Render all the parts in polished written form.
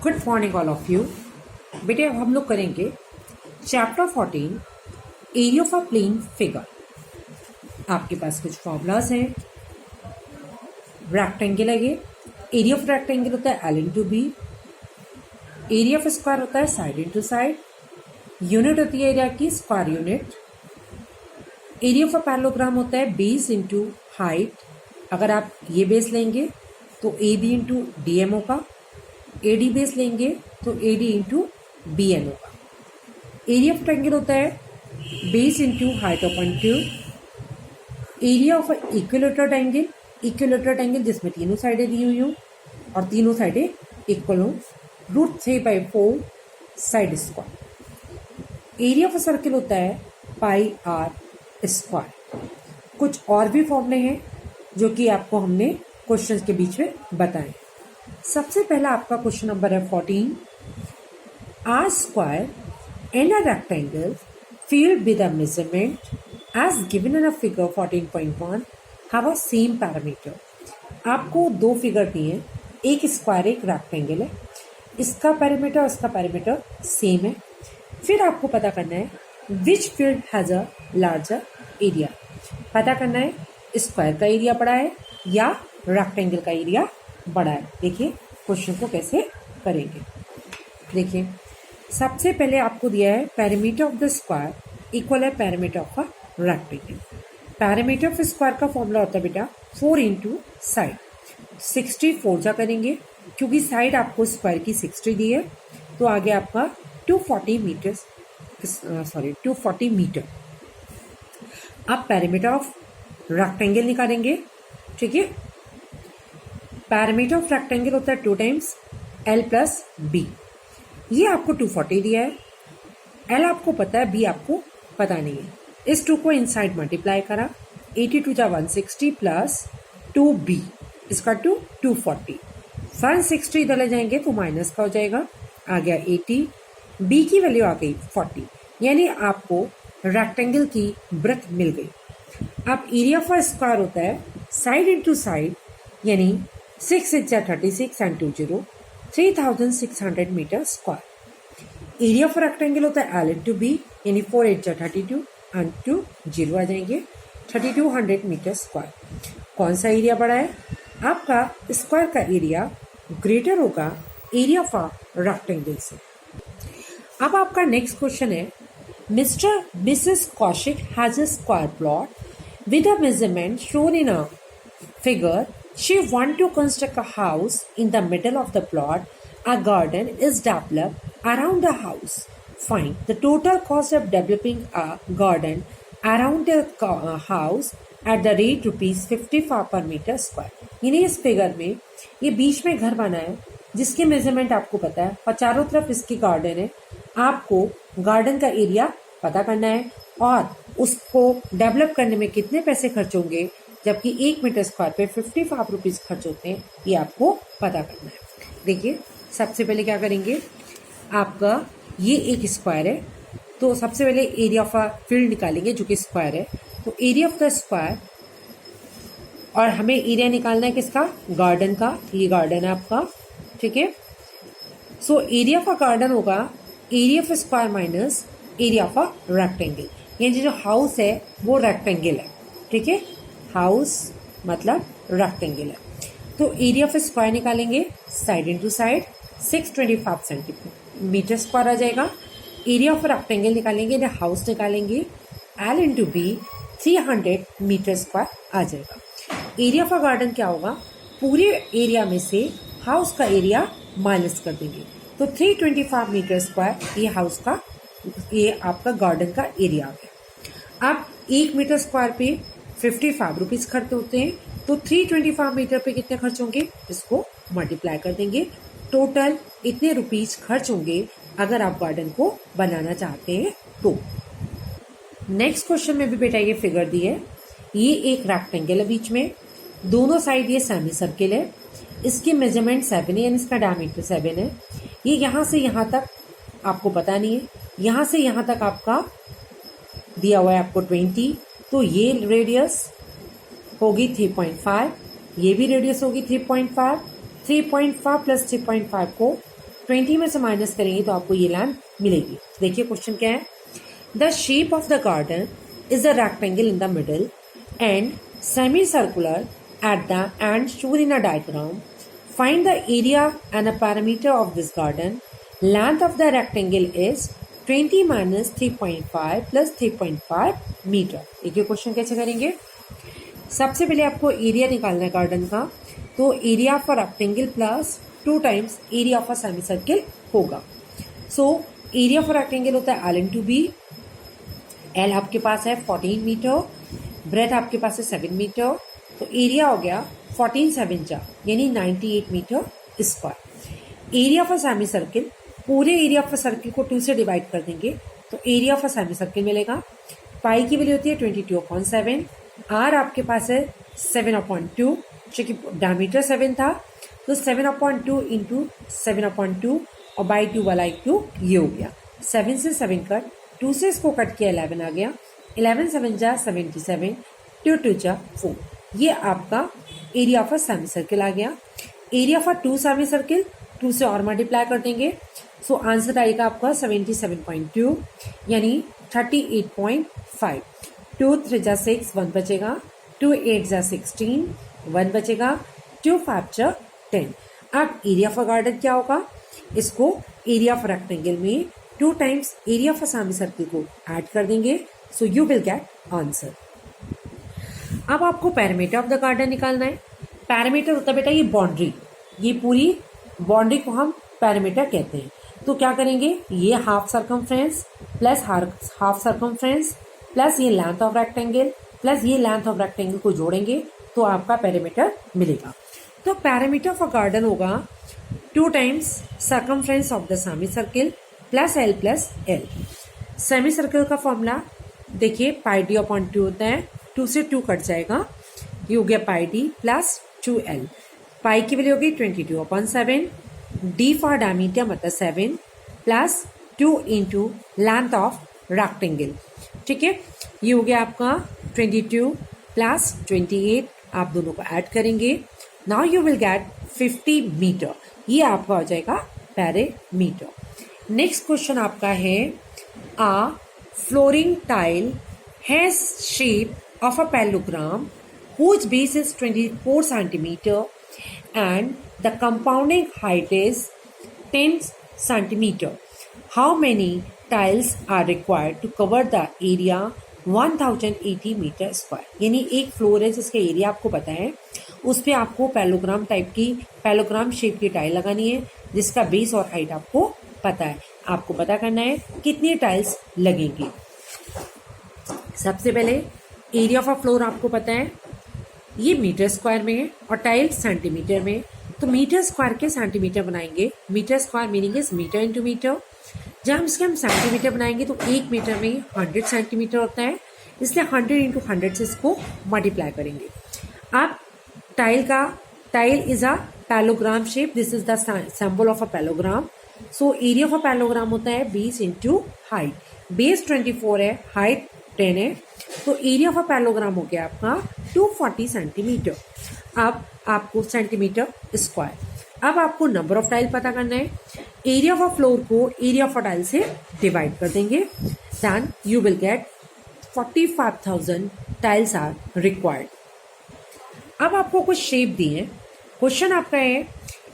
Good morning all of you. बेटे अब हम लोग करेंगे chapter 14 area of a plane figure. आपके पास कुछ फॉर्मूलाज हैं। रेक्टेंगल है ये। एरिया ऑफ रेक्टेंगल होता है L into B. Area of square होता है साइड इंटू साइड। यूनिट होती है एरिया की square unit. Area of a parallelogram होता है बेस इंटू हाइट। अगर आप ये बेस लेंगे तो A B into D M होगा। ए डी बेस लेंगे तो A D into B N होगा। एरिया ऑफ ट्रायंगल होता है base into height upon two. Area of equilateral angle, equilateral angle जिसमें तीनों साइडें दी हुई हों और तीनों साइडें इक्वल हों, √3/4 side square. Area of circle होता है पाई आर स्क्वायर। कुछ और भी फॉर्मूले हैं जो कि आपको हमने क्वेश्चंस के बीच में बताए। सबसे पहला आपका क्वेश्चन नंबर है 14। R square in a rectangle filled with a measurement as given in a figure 14.1 have a same parameter। आपको दो फिगर दिए हैं, एक स्क्वायर एक रेक्टेंगल है। इसका पैरामीटर और इसका पैरामीटर सेम है। फिर आपको पता करना है which field has a larger area. पता करना है स्क्वायर का एरिया बड़ा है या रेक्टेंगल का एरिया बड़ा है। देखिए क्वेश्चन को कैसे करेंगे। देखिए सबसे पहले आपको दिया है parameter of the square equal है parameter of a rectangle. Parameter of square का फॉर्मूला होता है बेटा 4 इंटू साइड। 64 जा करेंगे क्योंकि साइड आपको स्क्वायर की 60 दी है तो आगे आपका 240 मीटर। अब पैरामीटर ऑफ रेक्टेंगल निकालेंगे। ठीक है, पैरामीटर ऑफ रेक्टेंगल होता है 2 टाइम्स एल प्लस बी। ये आपको 240 दिया है, एल आपको पता है, बी आपको पता नहीं है। इस 2 को इनसाइड मल्टीप्लाई करा, 82 जा 160 प्लस 2b इसका 240। 160 इधर ले जाएंगे तो माइनस का हो जाएगा, आ गया 80। बी की वैल्यू आ गई 40, यानी आपको रेक्टेंगल की ब्रेथ मिल गई। अब एरिया ऑफ स्क्वायर होता है साइड इंटू साइड, यानी 6 × 36 and 2 0 3600 metre square. Area of rectangle होता है एल इंटू बी, यानी 4 × 8 32 एंड 2 0 आ जाएंगे, 3200 मीटर स्क्वायर। कौन सा एरिया बड़ा है? आपका स्क्वायर का एरिया ग्रेटर होगा एरिया ऑफ रेक्टेंगल से। अब आपका नेक्स्ट क्वेश्चन है mister Mrs Kaushik has a square plot with a measurement shown in a figure। She want to construct a house in the middle of the plot. A garden is developed around the house. Find the total cost of developing a garden around the house at the rate ₹55 per meter square। यानी इस figure में ये बीच में घर बना है जिसके measurement आपको पता है और चारों तरफ इसकी गार्डन है। आपको गार्डन का एरिया पता करना है और उसको डेवलप करने में कितने पैसे खर्च होंगे, जबकि 1 मीटर स्क्वायर पे 55 रुपीज खर्च होते हैं, ये आपको पता करना है। देखिए सबसे पहले क्या करेंगे, आपका ये एक स्क्वायर है तो सबसे पहले एरिया ऑफ अ फील्ड निकालेंगे जो कि स्क्वायर है। तो एरिया ऑफ द स्क्वायर, और हमें एरिया निकालना है किसका? गार्डन का। ये गार्डन है आपका, ठीक है। So area of a garden होगा area of square minus area of a rectangle. यानी जो हाउस है वो रेक्टेंगल है, ठीक है। हाउस मतलब रेक्टेंगल है। तो एरिया ऑफ स्क्वायर निकालेंगे side into side, 625 centimetre square आ जाएगा। एरिया ऑफ रेक्टेंगल निकालेंगे या हाउस निकालेंगे, L into B 300 metre square आ जाएगा। एरिया ऑफ गार्डन क्या होगा? पूरे एरिया में से हाउस का एरिया माइनस कर देंगे तो 325 मीटर स्क्वायर ये हाउस का, ये आपका गार्डन का एरिया आ गया। अब 1 मीटर स्क्वायर पे 55 रुपीज खर्च होते हैं तो 325 मीटर पे कितने खर्च होंगे, इसको मल्टीप्लाई कर देंगे। टोटल इतने रुपीज खर्च होंगे अगर आप गार्डन को बनाना चाहते हैं तो। नेक्स्ट क्वेश्चन में भी बेटा ये फिगर दी है। ये एक रेक्टेंगल है, बीच में दोनों साइड ये सेमी सर्किल है। इसकी मेजरमेंट 7 है, इसका डायमीटर 7 है। ये यहाँ से यहाँ तक आपको पता नहीं है, यहाँ से यहाँ तक आपका दिया हुआ है आपको 20, तो ये रेडियस होगी 3.5, ये भी रेडियस होगी 3.5। 3.5 प्लस 3.5 को 20 में से माइनस करेंगे तो आपको ये लेंथ मिलेगी। देखिए क्वेश्चन क्या है, the shape of the garden is the rectangle in the middle and semi circular at the end shown in a diagram, find the area and a perimeter of this garden, length of the rectangle is 20 minus 3.5 plus 3.5 metre. देखिए question कैसे करेंगे। सबसे पहले आपको area निकालना है garden का, तो area of a rectangle plus 2 times area of a semi circle होगा। So area of a rectangle होता है L इंटू बी। एल आपके पास है 14 मीटर, ब्रेथ आपके पास है 7 मीटर, तो एरिया हो गया 14 7 जा यानी 98 metre square. Area of a semi circle, पूरे एरिया ऑफ अ सर्किल को 2 से डिवाइड कर देंगे तो area of a semi circle मिलेगा। पाई की वैल्यू होती है 22/7, आर आपके पास है 7/2, क्योंकि डायमीटर 7 था तो 7/2 इंटू 7/2 और बाई 2 वाला इंटू ये हो गया। 7 से 7 कट, 2 से इसको कट किया 11 आ गया, 11 7 जा 77, 2 2 जा 4। ये आपका area of a semi circle आ गया। Area of a 2 semicircle 2 से और मल्टीप्लाई कर देंगे, सो आंसर आएगा आपका 77.2 यानी 38.5। 2 3 जा 6, 1 बचेगा, 2 8 जा 16, 1 बचेगा, 2 5 जा 10। अब एरिया ऑफ अ गार्डन क्या होगा, इसको एरिया ऑफ रेक्टेंगल में 2 times area of a semi circle को ऐड कर देंगे, so you will get answer. अब आपको पैरामीटर ऑफ द गार्डन निकालना है। पैरामीटर होता है बेटा ये बाउंड्री, ये पूरी बाउंड्री को हम पैरामीटर कहते हैं। तो क्या करेंगे, ये half circumference plus half circumference plus ये लेंथ ऑफ रेक्टेंगल प्लस ये लेंथ ऑफ रेक्टेंगल को जोड़ेंगे तो आपका पैरामीटर मिलेगा। तो पैरामीटर ऑफ अ गार्डन होगा 2 times circumference of the semi circle plus L plus L. Semi circle का फॉर्मूला देखिए पाई डी अपॉन 2 होता है, 2 से 2 कट जाएगा, ये हो गया पाई डी प्लस 2l। पाई की वैल्यू होगी 22/7, डी फॉर डायमीटर मतलब 7 plus 2 into length of rectangle. ठीक है, ये हो गया आपका 22 प्लस 28, आप दोनों को ऐड करेंगे, now you will get 50 metre. ये आपका हो जाएगा पैरामीटर। नेक्स्ट क्वेश्चन आपका है, a flooring tile has shape of a parallelogram whose base is 24 centimeter and the compounding height is 10 centimeter. How many tiles are required to cover the area 1080 meter square? यानी एक floor है जिसका area आपको पता है, उस पर आपको पैलोग्राम टाइप की पैलोग्राम शेप की टाइल लगानी है जिसका बेस और हाइट आपको पता है। आपको पता करना है कितनी टाइल्स लगेंगी। सबसे पहले एरिया ऑफ अ फ्लोर आपको पता है, ये मीटर स्क्वायर में है और टाइल सेंटीमीटर में, तो मीटर स्क्वायर के सेंटीमीटर बनाएंगे। Metre square meaning is metre into metre. जब हम सेंटीमीटर बनाएंगे तो 1 मीटर में 100 सेंटीमीटर होता है, इसलिए 100 इंटू 100 से इसको मल्टीप्लाई करेंगे। अब tile is a parallelogram shape, this is the symbol of a parallelogram. So area of a parallelogram होता है बेस इंटू हाइट। बेस 24 है, हाइट 10 है, तो एरिया ऑफ अ पैलोग्राम हो गया आपका 240 सेंटीमीटर। अब आपको सेंटीमीटर स्क्वायर। अब आपको नंबर ऑफ टाइल पता करना है। एरिया ऑफ अ फ्लोर को एरिया ऑफ अ टाइल से डिवाइड कर देंगे, then you will get 45,000 tiles are required. अब आपको कुछ शेप दिए हैं। क्वेश्चन आपका है,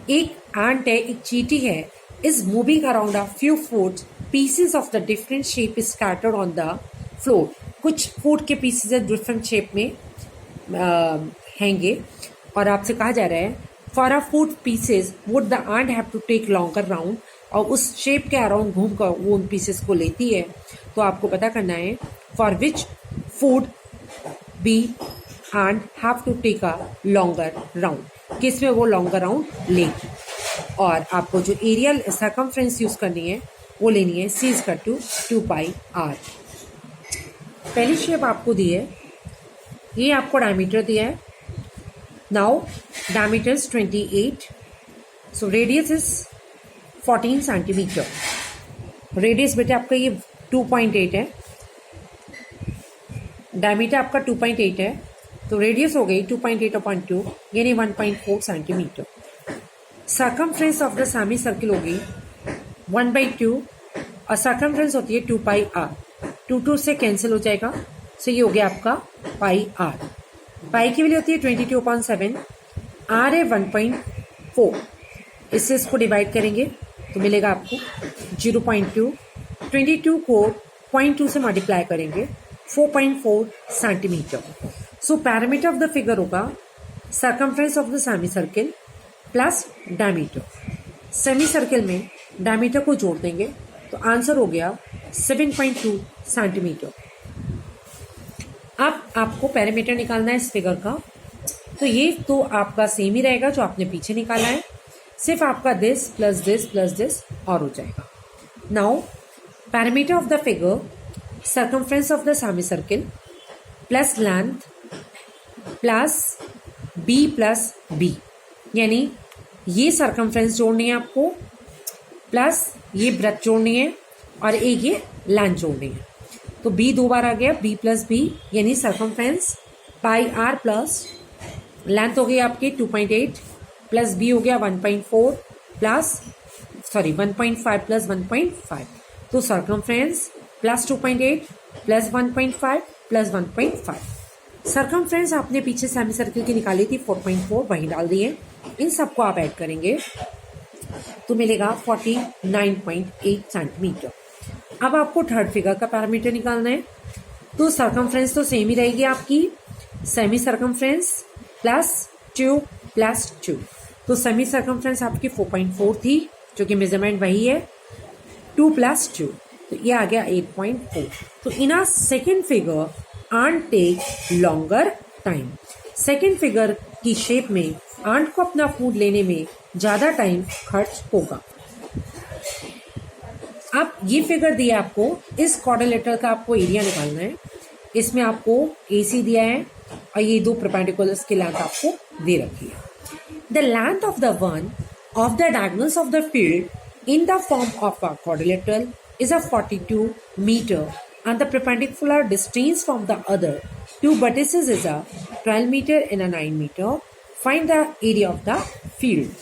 एक एंट है, एक चींटी है, is moving around a few food pieces of the different shape scattered on the floor. कुछ फूड के पीसेस है डिफरेंट शेप में हैंगे और आपसे कहा जा रहा है for a food pieces would the ant have to take longer round, और उस शेप के अराउंड घूम कर वो उन पीसेस को लेती है। तो आपको पता करना है for which food be and have to take a longer round, किस में वो लॉन्गर राउंड लेगी। और आपको जो एरियल सर्कमफ्रेंस यूज करनी है वो लेनी है C is cut to 2 pi r. पहली शेप आपको दी है, ये आपको डायमीटर दिया है। Now diameter is 28, so radius is 14 centimetre. Radius बेटे आपका ये 2.8 है, डायमीटर आपका 2.8 है, तो रेडियस हो गई 2.8/2 यानी 1.4 centimetre. Circumference of the semi circle होगी 1/2 और सर्कमफ्रेंस होती है 2πr। 2 से कैंसिल हो जाएगा, सो ये हो गया आपका पाई आर। पाई की वैल्यू होती है 22/7, आर है 1.4। इससे इसको डिवाइड करेंगे तो मिलेगा आपको 0.2। 22 को 0.2 से मल्टीप्लाई करेंगे 4.4 centimetre. So parameter of the figure होगा circumference of the semi circle plus diameter. Semicircle में डायमीटर को जोड़ देंगे तो आंसर हो गया 7.2 सेंटीमीटर। अब आपको पैरामीटर निकालना है इस फिगर का, तो ये तो आपका सेम ही रहेगा जो आपने पीछे निकाला है, सिर्फ आपका this plus this plus this और हो जाएगा। Now perimeter of the figure circumference of the semi circle plus length plus b plus b, यानी ये सर्कमफ्रेंस जोड़नी है आपको प्लस ये ब्रेथ जोड़नी है और एक ये लेंथ जोड़नी है। तो बी 2 बार आ गया, बी प्लस बी यानी circumference pi r plus length हो गई आपकी 2.8 प्लस बी हो गया 1.4 प्लस 1.5 प्लस 1.5। तो circumference plus 2.8 plus 1.5 plus 1.5। Circumference आपने पीछे सेमी सर्किल की निकाली थी 4.4, वही डाल दिए। इन सबको आप ऐड करेंगे तो मिलेगा 49.8 सेंटीमीटर। अब आपको थर्ड फिगर का पैरामीटर निकालना है, तो सर्कमफ्रेंस तो सेम ही रहेगी आपकी, सेमी सर्कमफ्रेंस प्लस 2 प्लस 2। तो सेमी सर्कमफ्रेंस आपकी 4.4 थी जो कि मेजरमेंट वही है, 2 प्लस 2 तो ये आ गया 8.4। तो in a second figure ant take longer time. Second figure की शेप में आंट को अपना फूड लेने में ज़्यादा टाइम खर्च होगा। अब ये फिगर दिया आपको, इस क्वाड्रिलेटरल का आपको एरिया निकालना है। इसमें आपको AC दिया है और ये 2 परपेंडिकुलर्स की लेंथ आपको दे रखी है। The length of the one of the diagonals of the field in the form of a quadrilateral is a 42 meter and the perpendicular distance from the other two vertices is a 12 meter and a 9 meter. Find the area of the field.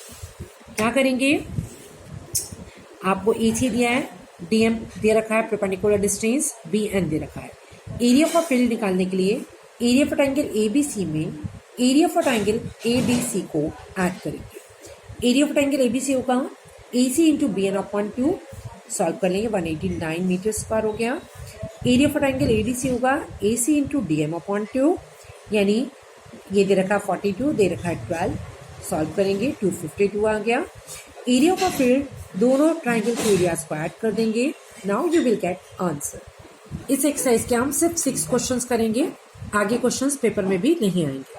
क्या करेंगे, आपको AC दिया है, DM दे रखा है, perpendicular distance BN दे रखा है। Area of field निकालने के लिए एरिया ऑफ ट्रायंगल ABC में एरिया ऑफ ट्रायंगल ABC को ऐड करेंगे। एरिया ऑफ ट्रायंगल ABC होगा AC इंटू BN/2, सॉल्व कर लेंगे 189 मीटर स्क्वायर हो गया। एरिया ऑफ ट्रायंगल ADC होगा AC इंटू DM/2, यानी ये दे रखा 42, दे रखा है 12, सॉल्व करेंगे 252 आ गया। एरिया ऑफ फील्ड दोनों ट्रायंगल के एरियाज को ऐड कर देंगे। Now you will get answer. इस एक्सरसाइज के हम सिर्फ 6 क्वेश्चंस करेंगे, आगे क्वेश्चंस पेपर में भी नहीं आएंगे।